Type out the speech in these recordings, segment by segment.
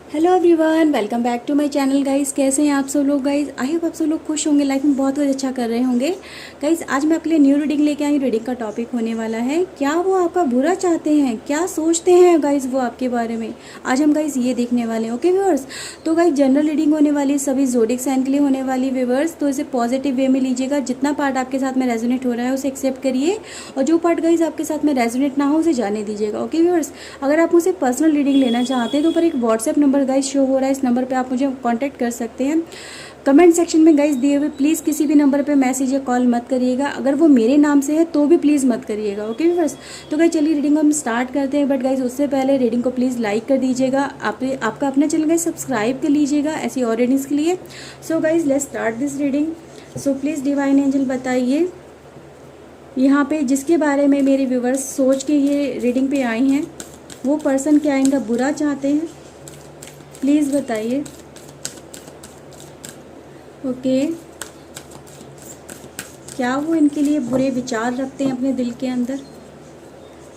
Hello everyone, welcome back to my channel guys. कैसे हैं आप सब लोग गाइस? आई होप आप सब लोग खुश होंगे, लाइफ में बहुत कुछ अच्छा कर रहे होंगे गाइस। आज मैं आपके लिए न्यू रीडिंग लेके आई। रीडिंग का टॉपिक होने वाला है, क्या वो आपका बुरा चाहते हैं, क्या सोचते हैं गाइस वो आपके बारे में। आज हम गाइस ये देखने वाले हैं। ओके व्यूअर्स, तो गाइस जनरल रीडिंग होने वाली, सभी ज़ोडिक साइन के लिए होने वाली व्यूअर्स, तो इसे पॉजिटिव वे में लीजिएगा। जितना पार्ट आपके साथ में रेजोनेट हो रहा है उसे एक्सेप्ट करिए, और जो पार्ट गाइस आपके साथ में रेजोनेट ना हो उसे जाने दीजिएगा। ओके व्यूअर्स, अगर आप मुझसे पर्सनल रीडिंग लेना चाहते हैं तो ऊपर एक व्हाट्सएप नंबर गाइस शो हो रहा है, इस नंबर पे आप मुझे कांटेक्ट कर सकते हैं। कमेंट सेक्शन में गाइस दिए हुए प्लीज़ किसी भी नंबर पे मैसेज या कॉल मत करिएगा, अगर वो मेरे नाम से है तो भी प्लीज़ मत करिएगा। ओके व्यूअर्स, तो गाइस चलिए रीडिंग हम स्टार्ट करते हैं। बट गाइस उससे पहले रीडिंग को प्लीज़ लाइक कर दीजिएगा, आपका अपना चैनल गाइस सब्सक्राइब कर लीजिएगा ऐसी और रीडिंग्स के लिए। So guys let's start this reading. So please divine angel बताइए यहाँ पे जिसके बारे में मेरे व्यूवर्स सोच के ये रीडिंग पे आई हैं, वो पर्सन क्या इनका बुरा चाहते हैं, प्लीज़ बताइए। ओके, क्या वो इनके लिए बुरे विचार रखते हैं अपने दिल के अंदर?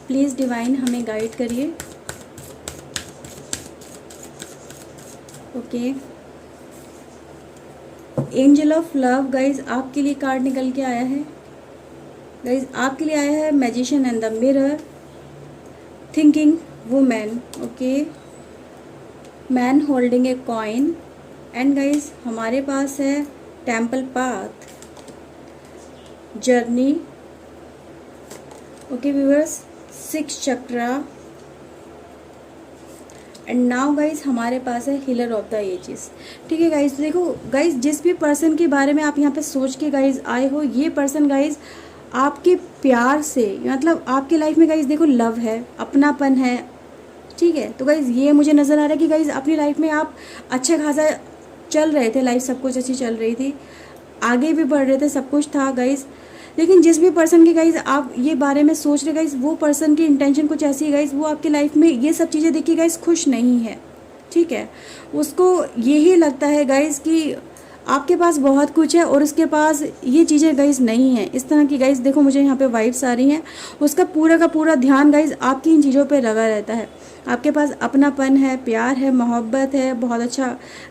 प्लीज़ डिवाइन हमें गाइड करिए। Okay, angel of love guys आपके लिए कार्ड निकल के आया है। गाइज आपके लिए आया है magician and the mirror, thinking women. Okay, man holding a coin, and guys हमारे पास है temple path, journey. Okay viewers, 6 chakra, and now guys हमारे पास है हीलर ऑफ द एजेस। ठीक है गाइज, देखो गाइज जिस भी पर्सन के बारे में आप यहाँ पे सोच के गाइज आए हो, ये पर्सन गाइज आपके प्यार से, मतलब आपके लाइफ में गाइज देखो लव है, अपनापन है। ठीक है, तो गाइज ये मुझे नज़र आ रहा है कि गाइज अपनी लाइफ में आप अच्छा खासा चल रहे थे, लाइफ सब कुछ अच्छी चल रही थी, आगे भी बढ़ रहे थे, सब कुछ था गाइज। लेकिन जिस भी पर्सन के गाइज आप ये बारे में सोच रहे गाइज, वो पर्सन की इंटेंशन कुछ ऐसी है गाइज, वो आपकी लाइफ में ये सब चीज़ें देखिए गाइज खुश नहीं है। ठीक है, उसको यही लगता है गाइज कि आपके पास बहुत कुछ है और उसके पास ये चीज़ें गाइज नहीं है। इस तरह की गाइज देखो मुझे यहाँ पे वाइब्स आ रही हैं। उसका पूरा का पूरा ध्यान गाइज आपकी इन चीज़ों पे लगा रहता है। आपके पास अपनापन है, प्यार है, मोहब्बत है, बहुत अच्छा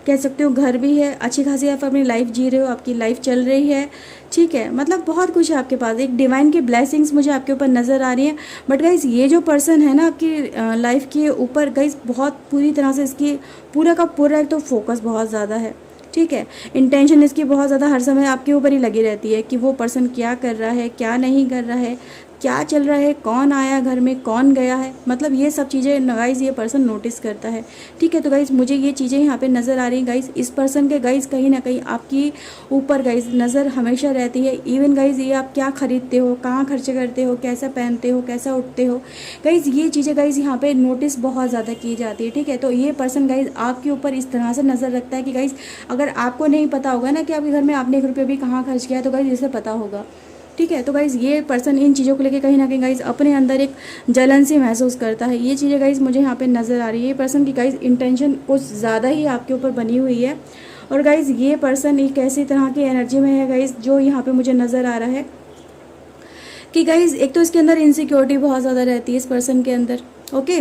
कह सकते हो, घर भी है, अच्छी खासी आप अपनी लाइफ जी रहे हो, आपकी लाइफ चल रही है। ठीक है, मतलब बहुत कुछ है आपके पास, एक डिवाइन की ब्लेसिंग्स मुझे आपके ऊपर नज़र आ रही हैं। बट गाइज ये जो पर्सन है ना आपकी लाइफ के ऊपर गाइज, बहुत पूरी तरह से इसकी पूरा का पूरा एक तो फोकस बहुत ज़्यादा है। ठीक है, इंटेंशन इसकी बहुत ज़्यादा हर समय आपके ऊपर ही लगी रहती है कि वो पर्सन क्या कर रहा है, क्या नहीं कर रहा है, क्या चल रहा है, कौन आया घर में, कौन गया है, मतलब ये सब चीज़ें गाइज ये पर्सन नोटिस करता है। ठीक है, तो गाइज मुझे ये चीज़ें यहाँ पे नज़र आ रही हैं गाइज। इस पर्सन के गाइज कहीं ना कहीं आपकी ऊपर गाइज नज़र हमेशा रहती है। इवन गाइज ये आप क्या खरीदते हो, कहाँ खर्चे करते हो, कैसा पहनते हो, कैसा उठते हो, गाइज ये चीज़ें गाइज यहाँ पे नोटिस बहुत ज़्यादा की जाती है। ठीक है, तो ये पर्सन गाइज आपके ऊपर इस तरह से नज़र रखता है कि गाइज अगर आपको नहीं पता होगा ना कि आपके घर में आपने 1 रुपये भी कहाँ खर्च किया है, तो गाइज इसे पता होगा। ठीक है, तो गाइज़ ये पर्सन इन चीज़ों को लेके कहीं ना कहीं गाइज़ अपने अंदर एक जलन सी महसूस करता है। ये चीज़ें गाइज़ मुझे यहाँ पे नज़र आ रही है। ये पर्सन की गाइज़ इंटेंशन कुछ ज़्यादा ही आपके ऊपर बनी हुई है। और गाइज़ ये पर्सन एक ऐसी तरह की एनर्जी में है गाइज़, जो यहाँ पे मुझे नज़र आ रहा है कि गाइज़ एक तो इसके अंदर इनसिक्योरिटी बहुत ज़्यादा रहती है इस पर्सन के अंदर। ओके,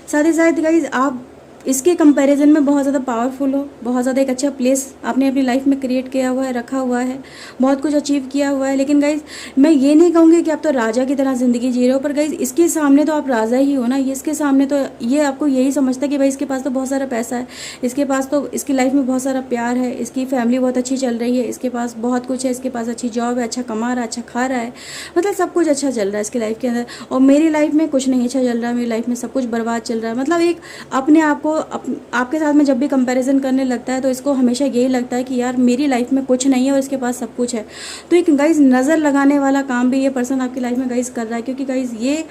साथ ही साथ गाइज़ आप इसके कंपैरिजन में बहुत ज़्यादा पावरफुल हो, बहुत ज़्यादा एक अच्छा प्लेस आपने अपनी लाइफ में क्रिएट किया हुआ है, रखा हुआ है, बहुत कुछ अचीव किया हुआ है। लेकिन गाइज़ मैं ये नहीं कहूँगी कि आप तो राजा की तरह ज़िंदगी जी रहे हो, पर गाइज़ इसके सामने तो आप राजा ही हो ना। ये इसके सामने तो ये आपको यही समझता है कि भाई इसके पास तो बहुत सारा पैसा है, इसके पास तो इसकी लाइफ में बहुत सारा प्यार है, इसकी फैमिली बहुत अच्छी चल रही है, इसके पास बहुत कुछ है, इसके पास अच्छी जॉब है, अच्छा कमा रहा है, अच्छा खा रहा है, मतलब सब कुछ अच्छा चल रहा है इसकी लाइफ के अंदर। और मेरी लाइफ में कुछ नहीं अच्छा चल रहा है, मेरी लाइफ में सब कुछ बर्बाद चल रहा है। मतलब एक अपने आप को आपके साथ में जब भी कंपैरिजन करने लगता है तो इसको हमेशा यही लगता है कि यार मेरी लाइफ में कुछ नहीं है और इसके पास सब कुछ है। तो एक गाइज नज़र लगाने वाला काम भी ये पर्सन आपकी लाइफ में गाइज कर रहा है, क्योंकि गाइज ये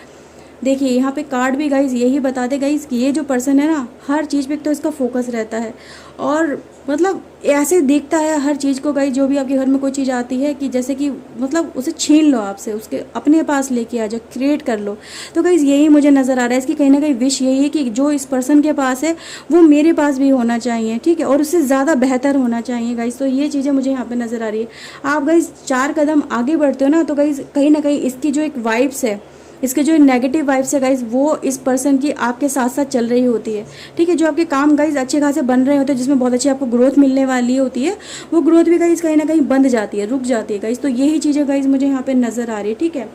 देखिए यहाँ पे कार्ड भी गाइज यही बताते गाइज कि ये जो पर्सन है ना, हर चीज़ पे तो इसका फोकस रहता है और मतलब ऐसे देखता है हर चीज़ को गाइज, जो भी आपके घर में कोई चीज़ आती है कि जैसे कि मतलब उसे छीन लो आपसे, उसके अपने पास लेके आ जाओ, क्रिएट कर लो। तो गाइज यही मुझे नज़र आ रहा है, इसकी कहीं ना कहीं विश यही है कि जो इस पर्सन के पास है वो मेरे पास भी होना चाहिए। ठीक है, और उससे ज़्यादा बेहतर होना चाहिए गाइज। तो ये चीज़ें मुझे यहाँ पर नज़र आ रही है। आप गाइज 4 कदम आगे बढ़ते हो ना, तो गाइज कहीं ना कहीं इसकी जो एक वाइब्स है इसके जो नेगेटिव वाइब्स है गाइज वो इस पर्सन की आपके साथ साथ चल रही होती है। ठीक है, जो आपके काम गाइज अच्छे खासे बन रहे होते हैं, जिसमें बहुत अच्छी आपको ग्रोथ मिलने वाली होती है, वो ग्रोथ भी गाइज कहीं ना कहीं बंद जाती है, रुक जाती है गाइज। तो यही चीज़ें गाइज मुझे यहाँ पे नज़र आ रही है। ठीक है,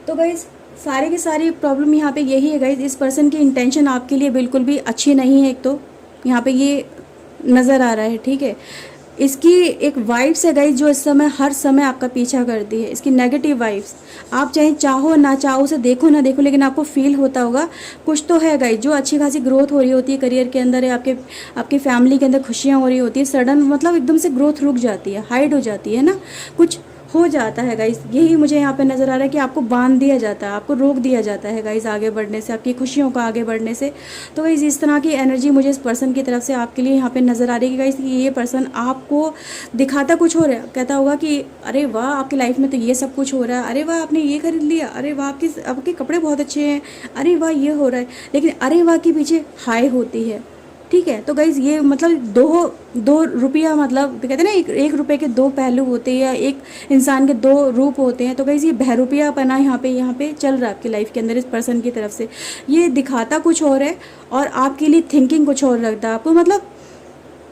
तो गाइज सारी की सारी प्रॉब्लम यहाँ पे यही है गाइज, इस पर्सन की इंटेंशन आपके लिए बिल्कुल भी अच्छी नहीं है। एक तो यहाँ पे ये नज़र आ रहा है। ठीक है, इसकी एक वाइब्स है गाइज जो इस समय हर समय आपका पीछा करती है, इसकी नेगेटिव वाइब्स। आप चाहे चाहो ना चाहो, उसे देखो ना देखो, लेकिन आपको फील होता होगा कुछ तो है गाइज। जो अच्छी खासी ग्रोथ हो रही होती है करियर के अंदर, है आपके फैमिली के अंदर खुशियाँ हो रही होती है, सडन मतलब एकदम से ग्रोथ रुक जाती है, हाइड हो जाती है ना, कुछ हो जाता है गाइस। यही मुझे यहाँ पे नज़र आ रहा है कि आपको बांध दिया जाता है, आपको रोक दिया जाता है गाइस आगे बढ़ने से, आपकी खुशियों का आगे बढ़ने से। तो गाइस इस तरह की एनर्जी मुझे इस पर्सन की तरफ से आपके लिए यहाँ पे नज़र आ रही है गाइस, कि ये पर्सन आपको दिखाता कुछ हो रहा है, कहता होगा कि अरे वाह आपकी लाइफ में तो ये सब कुछ हो रहा है, अरे वाह आपने ये खरीद लिया, अरे वाह आपके कपड़े बहुत अच्छे हैं, अरे वाह ये हो रहा है, लेकिन अरे वाह के पीछे हाय होती है। ठीक है, तो गाइज ये मतलब दो रुपया, मतलब कहते हैं ना एक रुपये के दो पहलू होते हैं, या एक इंसान के दो रूप होते हैं। तो गाइज ये बहरूपिया पना यहाँ पे चल रहा है आपकी लाइफ के अंदर इस पर्सन की तरफ से। ये दिखाता कुछ और है और आपके लिए थिंकिंग कुछ और रखता है आपको, मतलब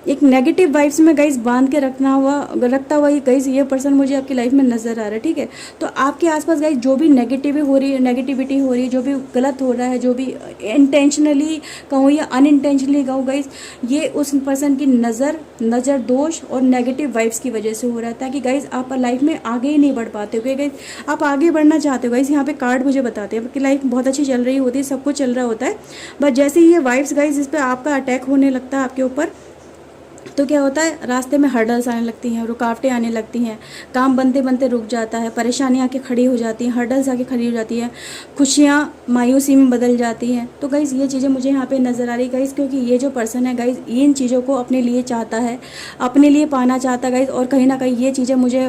एक नेगेटिव वाइब्स में गाइज बांध के रखता हुआ ही गाइज ये पर्सन मुझे आपकी लाइफ में नज़र आ रहा है। ठीक है, तो आपके आसपास गाइज जो भी नेगेटिविटी हो रही है, जो भी गलत हो रहा है, जो भी इंटेंशनली कहूँ या अनइंटेंशनली कहूँ गाइज, ये उस पर्सन की नज़र दोष और नेगेटिव वाइब्स की वजह से हो रहा है, ताकि गाइज आप लाइफ में आगे ही नहीं बढ़ पाते हो। गाइज आप आगे बढ़ना चाहते हो गाइज, यहाँ पे कार्ड मुझे बताते हैं आपकी लाइफ बहुत अच्छी चल रही होती है, सब कुछ चल रहा होता है, बट जैसे ही ये वाइब्स गाइज इस पर आपका अटैक होने लगता है आपके ऊपर, तो क्या होता है, रास्ते में हर्डल्स आने लगती हैं, रुकावटें आने लगती हैं, काम बनते बनते रुक जाता है, परेशानियाँ आके खड़ी हो जाती हैं, हर्डल्स आके खड़ी हो जाती हैं, खुशियाँ मायूसी में बदल जाती हैं। तो गाइज़ ये चीज़ें मुझे यहाँ पे नज़र आ रही गाइज़, क्योंकि ये जो पर्सन है गाइज़ इन चीज़ों को अपने लिए चाहता है, अपने लिए पाना चाहता है गाइज़। और कहीं ना कहीं ये चीज़ें मुझे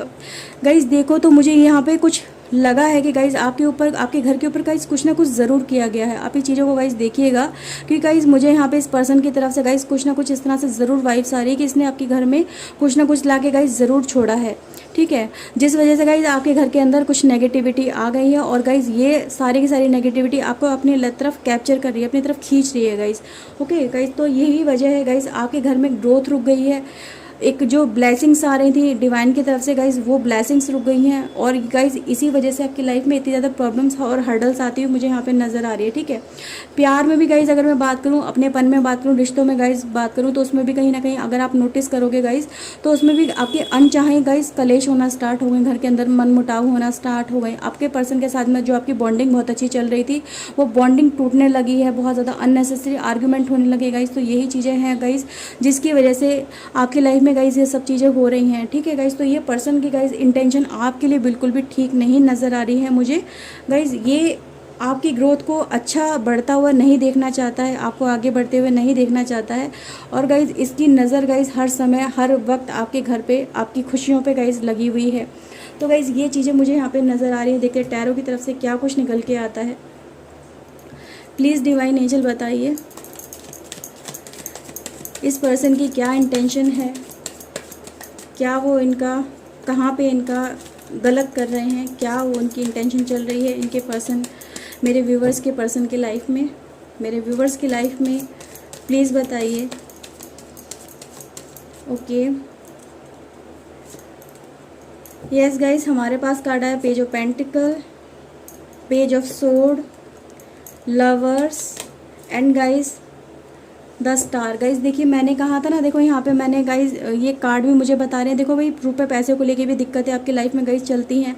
गाइज़ देखो तो मुझे यहाँ पे कुछ लगा है कि गाइज़ आपके ऊपर, आपके घर के ऊपर गाइज़ कुछ ना कुछ ज़रूर किया गया है। आप इस चीज़ों को गाइज़ देखिएगा, क्योंकि गाइज़ मुझे यहाँ पे इस पर्सन की तरफ से गाइज़ कुछ ना कुछ इस तरह से ज़रूर वाइब्स आ रही है कि इसने आपके घर में कुछ ना कुछ ला के गाइज़ ज़रूर छोड़ा है। ठीक है, जिस वजह से गाइज़ आपके घर के अंदर कुछ नेगेटिविटी आ गई है, और गाइज़ ये सारी की सारी नेगेटिविटी आपको अपनी तरफ कैप्चर कर रही है, अपनी तरफ खींच रही है गाइज़। ओके गाइज़, तो यही वजह है गाइज़ आपके घर में ग्रोथ रुक गई है, एक जो ब्लेसिंग्स आ रही थी डिवाइन की तरफ से गाइज वो ब्लेसिंग्स रुक गई हैं, और गाइज इसी वजह से आपकी लाइफ में इतनी ज़्यादा प्रॉब्लम्स और हर्डल्स आती हुई मुझे यहाँ पे नज़र आ रही है। ठीक है, प्यार में भी गाइज अगर मैं बात करूँ, अपनेपन में बात करूँ, रिश्तों में गाइज बात करूँ, तो उसमें भी कहीं ना कहीं अगर आप नोटिस करोगे गाइज, तो उसमें भी आपके अनचाहे गाइज कलेश होना स्टार्ट हो गए, घर के अंदर मनमुटाव होना स्टार्ट हो गए, आपके पर्सन के साथ में जो आपकी बॉन्डिंग बहुत अच्छी चल रही थी वो बॉन्डिंग टूटने लगी है, बहुत ज़्यादा अननेसेसरी आर्ग्यूमेंट होने लगे गाइज। तो यही चीज़ें हैं गाइज जिसकी वजह से आपकी लाइफ में गाइज ये सब चीज़ें हो रही हैं। ठीक है गाइज, तो ये पर्सन की गाइज इंटेंशन आपके लिए बिल्कुल भी ठीक नहीं नज़र आ रही है मुझे गाइज। ये आपकी ग्रोथ को अच्छा बढ़ता हुआ नहीं देखना चाहता है, आपको आगे बढ़ते हुए नहीं देखना चाहता है, और गाइज इसकी नज़र गाइज हर समय हर वक्त आपके घर पे, आपकी खुशियों पे गाइज लगी हुई है। तो गाइज ये चीज़ें मुझे यहाँ पे नज़र आ रही है। देखते टैरो की तरफ से क्या कुछ निकल के आता है। प्लीज़ डिवाइन एंजल बताइए इस पर्सन की क्या इंटेंशन है, क्या वो इनका कहाँ पे इनका गलत कर रहे हैं, क्या वो उनकी इंटेंशन चल रही है इनके पर्सन, मेरे व्यूवर्स के पर्सन की लाइफ में, मेरे व्यूवर्स की लाइफ में प्लीज़ बताइए। ओके यस गाइस, हमारे पास कार्ड है page of pentacle, page of sword, lovers and guys the star. Guys देखिए मैंने कहा था ना, देखो यहाँ पे मैंने गाइज ये कार्ड भी मुझे बता रहे हैं, देखो भाई रुपए पैसे को लेके भी दिक्कतें आपकी लाइफ में गाइज चलती हैं,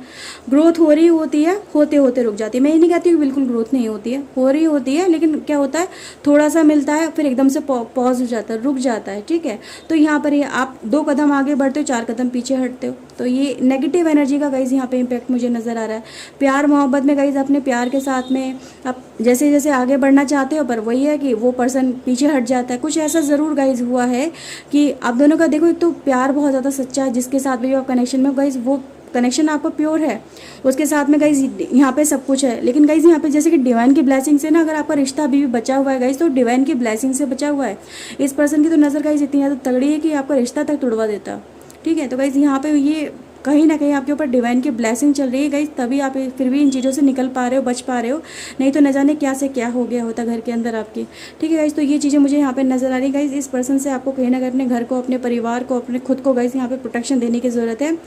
ग्रोथ हो रही होती है, होते होते रुक जाती है। मैं ये नहीं कहती कि बिल्कुल ग्रोथ नहीं होती है, हो रही होती है, लेकिन क्या होता है थोड़ा सा मिलता है फिर एकदम से पॉज हो जाता है, रुक जाता है। ठीक है, तो यहाँ पर ये आप 2 कदम आगे बढ़ते हो, 4 कदम पीछे हटते हो, तो ये नेगेटिव एनर्जी का गाइज यहाँ पे इम्पैक्ट मुझे नज़र आ रहा है। प्यार मोहब्बत में गाइज अपने प्यार के साथ में आप जैसे जैसे आगे बढ़ना चाहते हो, पर वही है कि वो पर्सन पीछे हट जाता है। कुछ ऐसा ज़रूर गाइज हुआ है कि आप दोनों का देखो, एक तो प्यार बहुत ज़्यादा सच्चा है, जिसके साथ भी आप कनेक्शन में गाइज वो कनेक्शन आपका प्योर है, उसके साथ में गाइज यहाँ पे सब कुछ है। लेकिन गाइज यहाँ पे जैसे कि डिवाइन की ब्लेसिंग से ना, अगर आपका रिश्ता अभी भी बचा हुआ है गाइज, तो डिवाइन की ब्लेसिंग से बचा हुआ है। इस पर्सन की तो नज़र गाइज इतनी ज़्यादा तगड़ी है कि आपका रिश्ता तक तुड़वा देता। ठीक है, तो गाइज यहाँ पे ये कहीं ना कहीं आपके ऊपर डिवाइन की ब्लेसिंग चल रही है गाइज, तभी आप फिर भी इन चीज़ों से निकल पा रहे हो, बच पा रहे हो, नहीं तो न जाने क्या से क्या हो गया होता घर के अंदर आपके। ठीक है गाइज, तो ये चीज़ें मुझे यहाँ पे नजर आ रही है गाइज। इस पर्सन से आपको कहीं ना कहीं अपने घर को, अपने परिवार को, अपने खुद को गाइज यहाँ पे प्रोटेक्शन देने की ज़रूरत है।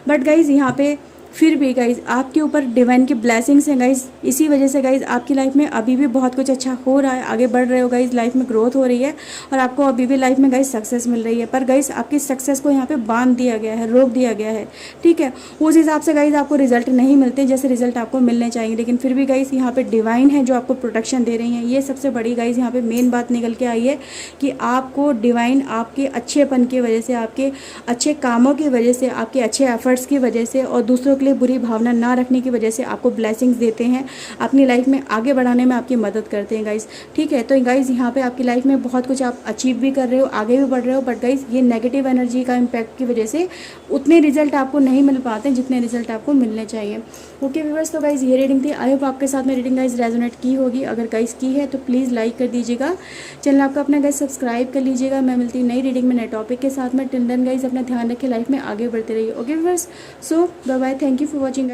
बट गाइज यहाँ पे फिर भी गाइज आपके ऊपर डिवाइन की ब्लेसिंग्स हैं गाइज। इसी वजह से गाइज आपकी लाइफ में अभी भी बहुत कुछ अच्छा हो रहा है, आगे बढ़ रहे हो गाइज, लाइफ में ग्रोथ हो रही है और आपको अभी भी लाइफ में गाइज सक्सेस मिल रही है। पर गाइज आपकी सक्सेस को यहाँ पे बांध दिया गया है, रोक दिया गया है। ठीक है, उस हिसाब से गाइज आपको रिजल्ट नहीं मिलते जैसे रिजल्ट आपको मिलने चाहिए, लेकिन फिर भी गाइज यहाँ पे डिवाइन है जो आपको प्रोटेक्शन दे रही हैं। ये सबसे बड़ी गाइज यहाँ पे मेन बात निकल के आई है कि आपको डिवाइन आपके अच्छेपन की वजह से, आपके अच्छे कामों की वजह से, आपके अच्छे एफर्ट्स की वजह से और दूसरों के लिए बुरी भावना ना रखने की वजह से आपको ब्लेसिंग्स देते हैं, अपनी लाइफ में आगे बढ़ाने में आपकी मदद करते हैं गाइज। ठीक है, तो गाइज यहाँ पे आपकी लाइफ में बहुत कुछ आप अचीव भी कर रहे हो, आगे भी बढ़ रहे हो, बट गाइज ये नेगेटिव एनर्जी का इम्पैक्ट की वजह से उतने रिजल्ट आपको नहीं मिल पाते जितने रिजल्ट आपको मिलने चाहिए। ओके व्यूअर्स, तो गाइज ये रीडिंग थी। आई होप आपके साथ में रीडिंग गाइज रेजोनेट की होगी। अगर गाइज की है तो प्लीज़ लाइक कर दीजिएगा, चैनल आपका अपना गाइज सब्सक्राइब कर लीजिएगा। मैं मिलती हूँ नई रीडिंग में नए टॉपिक के साथ में। टिल देन गाइज अपना ध्यान रखिए, लाइफ में आगे बढ़ते रहिए। Okay viewers, so bye bye, thank you for watching.